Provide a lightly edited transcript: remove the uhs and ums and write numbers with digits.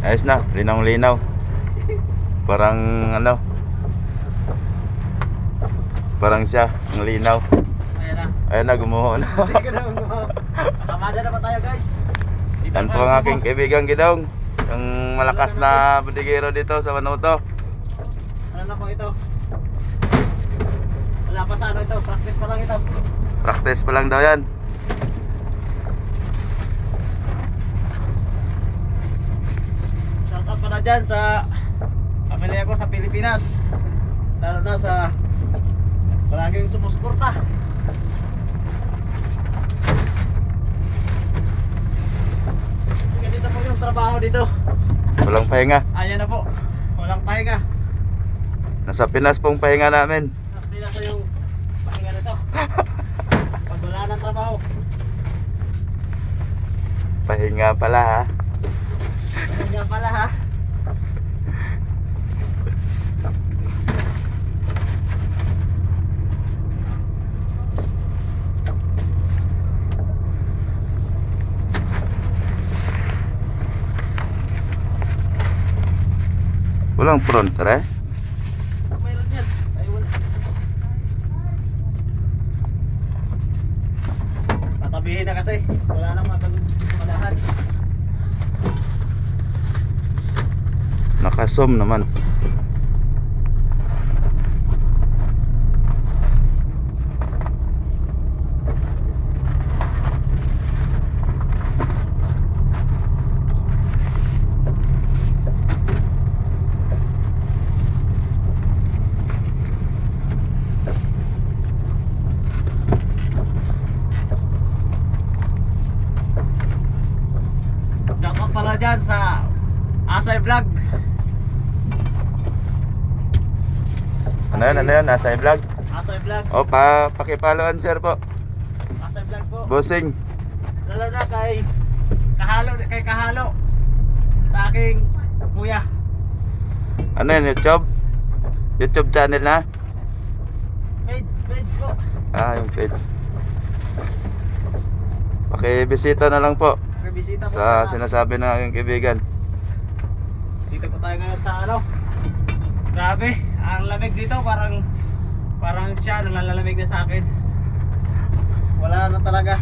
Ayos na, linaw-linaw. Parang ano, parang siya, ang linaw. Ayan na, gumuho na. Nakamada na ba tayo guys? Yan po ang aking kaibigan Gidong, yung malakas na budigero dito sa Manuto. Ano na po ito? Wala pa sa ano ito, practice pa lang ito. Practice pa lang daw yan. Shoutout pa na dyan sa pamilya ko sa Pilipinas. Lalo na sa palaging sumusuporta. Ganito po yung trabaho dito. Walang pahinga. Ayan na po, walang pahinga. Nasa Pinas pong pahinga namin. Hindi na sa yung pahinga nito. Pag wala ng trabaho. Pahinga pala ha. Pahinga pala ha. Walang front re. Mayroon yan. Ay wala. Tatabihin na kasi. Wala nang matagulahan. Nakasom naman. Shoutout pala dyan sa Asay Vlog. Ano yan? Nasa vlog. Asay Vlog. O, pakipalo and share po. Asay Vlog po. Bossing. Lalo na kay Kahalo sa aking kuya. Ano yan, YouTube? YouTube channel na? Page po. Ah, yung page. Pakibisita na lang po May bisita po sa sinasabi ng aking kaibigan. dito po tayo ngayon sa ano. Grabe, ang lamig dito parang siya nalalamig na sa akin. Wala na talaga.